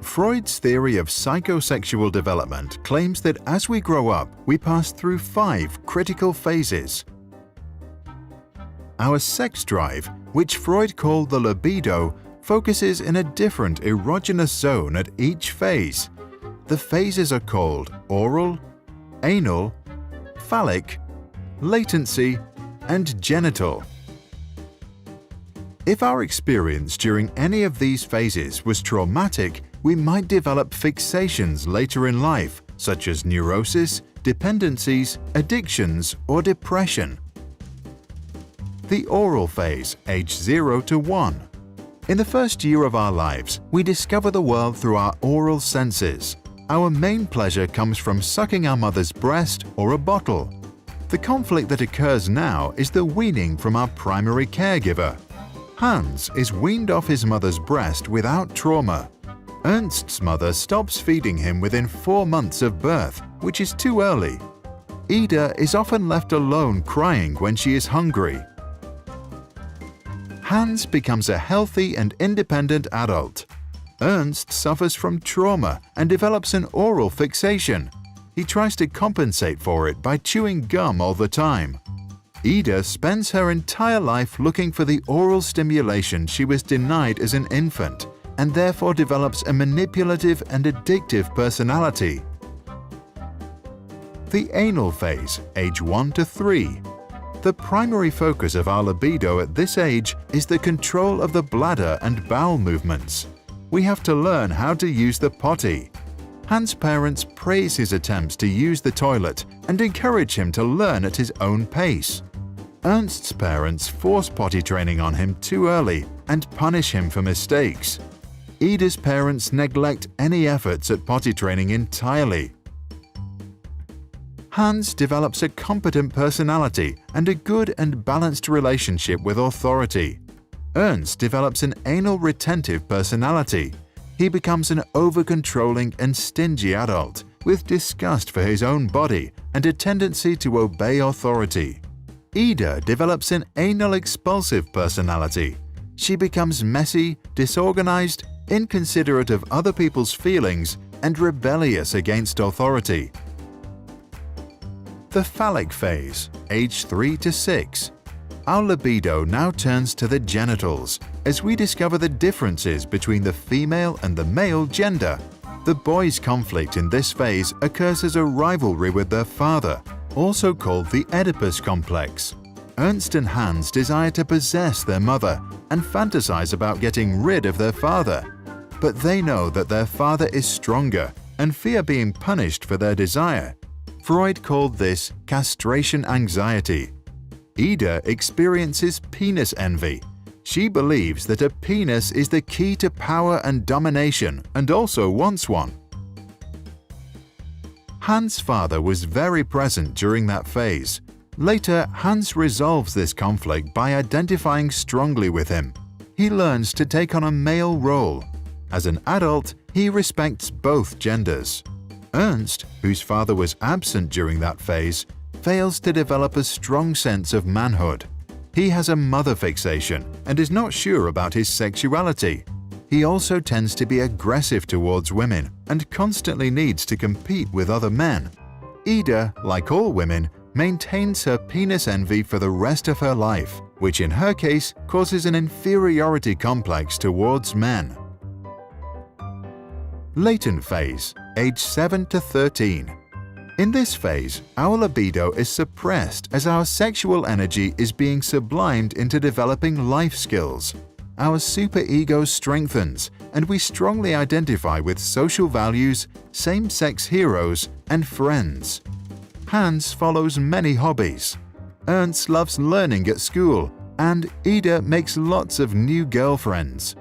Freud's theory of psychosexual development claims that as we grow up, we pass through 5 critical phases. Our sex drive, which Freud called the libido, focuses in a different erogenous zone at each phase. The phases are called oral, anal, phallic, latency, and genital. If our experience during any of these phases was traumatic, we might develop fixations later in life, such as neurosis, dependencies, addictions, or depression. The oral phase, age 0 to 1. In the first year of our lives, we discover the world through our oral senses. Our main pleasure comes from sucking our mother's breast or a bottle. The conflict that occurs now is the weaning from our primary caregiver. Hans is weaned off his mother's breast without trauma. Ernst's mother stops feeding him within 4 months of birth, which is too early. Ida is often left alone crying when she is hungry. Hans becomes a healthy and independent adult. Ernst suffers from trauma and develops an oral fixation. He tries to compensate for it by chewing gum all the time. Ida spends her entire life looking for the oral stimulation she was denied as an infant, and therefore develops a manipulative and addictive personality. The anal phase, age 1 to 3. The primary focus of our libido at this age is the control of the bladder and bowel movements. We have to learn how to use the potty. Hans' parents praise his attempts to use the toilet and encourage him to learn at his own pace. Ernst's parents force potty training on him too early and punish him for mistakes. Ida's parents neglect any efforts at potty training entirely. Hans develops a competent personality and a good and balanced relationship with authority. Ernst develops an anal retentive personality. He becomes an over-controlling and stingy adult with disgust for his own body and a tendency to obey authority. Ida develops an anal expulsive personality. She becomes messy, disorganized, inconsiderate of other people's feelings, and rebellious against authority. The phallic phase, age 3 to 6. Our libido now turns to the genitals as we discover the differences between the female and the male gender. The boys' conflict in this phase occurs as a rivalry with their father, also called the Oedipus complex. Ernst and Hans desire to possess their mother and fantasize about getting rid of their father. But they know that their father is stronger and fear being punished for their desire. Freud called this castration anxiety. Ida experiences penis envy. She believes that a penis is the key to power and domination and also wants one. Hans' father was very present during that phase. Later, Hans resolves this conflict by identifying strongly with him. He learns to take on a male role. As an adult, he respects both genders. Ernst, whose father was absent during that phase, fails to develop a strong sense of manhood. He has a mother fixation and is not sure about his sexuality. He also tends to be aggressive towards women and constantly needs to compete with other men. Ida, like all women, maintains her penis envy for the rest of her life, which in her case causes an inferiority complex towards men. Latent phase, age 7 to 13. In this phase, our libido is suppressed as our sexual energy is being sublimed into developing life skills. Our superego strengthens, and we strongly identify with social values, same-sex heroes, and friends. Hans follows many hobbies. Ernst loves learning at school, and Ida makes lots of new girlfriends.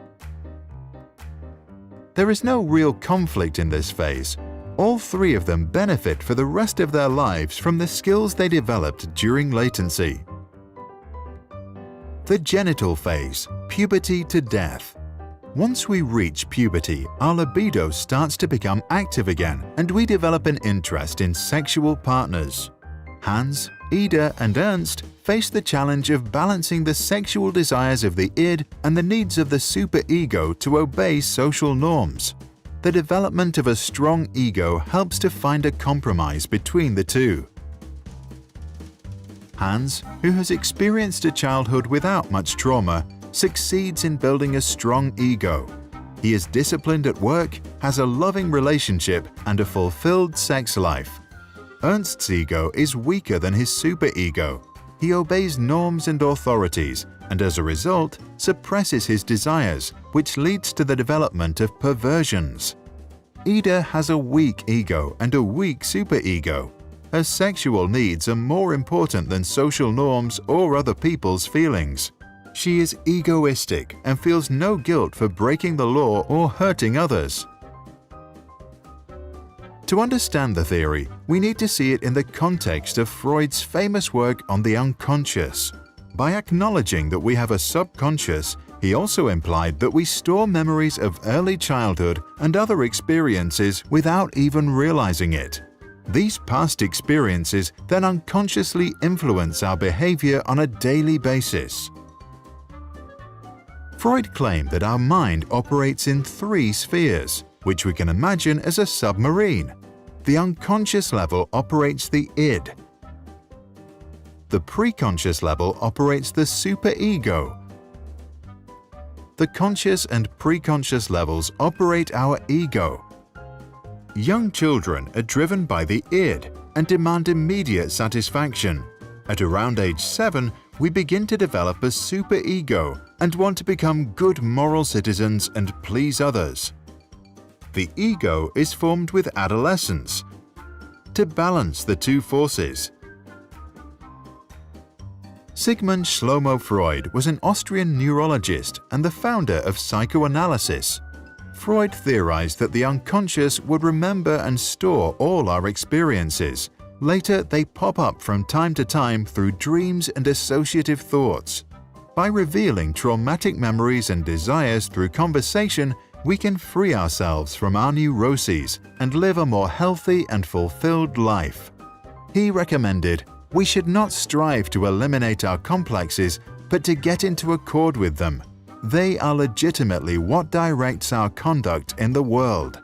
There is no real conflict in this phase. All 3 of them benefit for the rest of their lives from the skills they developed during latency. The genital phase, puberty to death. Once we reach puberty, our libido starts to become active again and we develop an interest in sexual partners. Hans, Ida, and Ernst face the challenge of balancing the sexual desires of the id and the needs of the superego to obey social norms. The development of a strong ego helps to find a compromise between the two. Hans, who has experienced a childhood without much trauma, succeeds in building a strong ego. He is disciplined at work, has a loving relationship, and a fulfilled sex life. Ernst's ego is weaker than his superego. He obeys norms and authorities, and as a result, suppresses his desires, which leads to the development of perversions. Ida has a weak ego and a weak superego. Her sexual needs are more important than social norms or other people's feelings. She is egoistic and feels no guilt for breaking the law or hurting others. To understand the theory, we need to see it in the context of Freud's famous work on the unconscious. By acknowledging that we have a subconscious, he also implied that we store memories of early childhood and other experiences without even realizing it. These past experiences then unconsciously influence our behavior on a daily basis. Freud claimed that our mind operates in 3 spheres, which we can imagine as a submarine. The unconscious level operates the id. The preconscious level operates the superego. The conscious and preconscious levels operate our ego. Young children are driven by the id and demand immediate satisfaction. At around age 7, we begin to develop a superego and want to become good moral citizens and please others. The ego is formed with adolescence to balance the two forces. Sigmund Freud was an Austrian neurologist and the founder of psychoanalysis. Freud theorized that the unconscious would remember and store all our experiences. Later, they pop up from time to time through dreams and associative thoughts. By revealing traumatic memories and desires through conversation, we can free ourselves from our neuroses and live a more healthy and fulfilled life. He recommended, we should not strive to eliminate our complexes, but to get into accord with them. They are legitimately what directs our conduct in the world.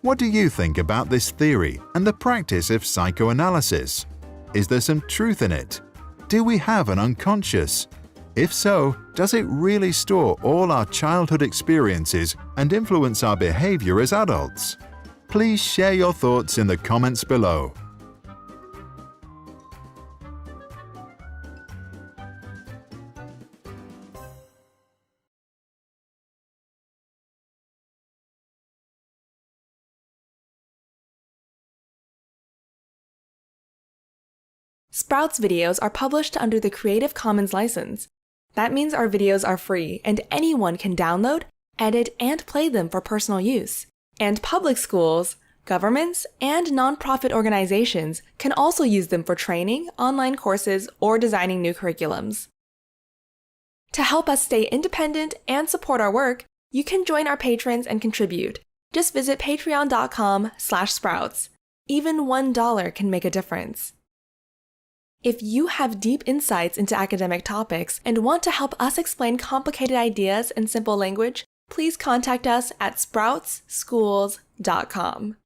What do you think about this theory and the practice of psychoanalysis? Is there some truth in it? Do we have an unconscious? If so, does it really store all our childhood experiences and influence our behavior as adults? Please share your thoughts in the comments below. Sprouts videos are published under the Creative Commons license. That means our videos are free and anyone can download, edit, and play them for personal use. And public schools, governments, and nonprofit organizations can also use them for training, online courses, or designing new curriculums. To help us stay independent and support our work, you can join our patrons and contribute. Just visit patreon.com/sprouts. Even $1 can make a difference. If you have deep insights into academic topics and want to help us explain complicated ideas in simple language, please contact us at sproutsschools.com.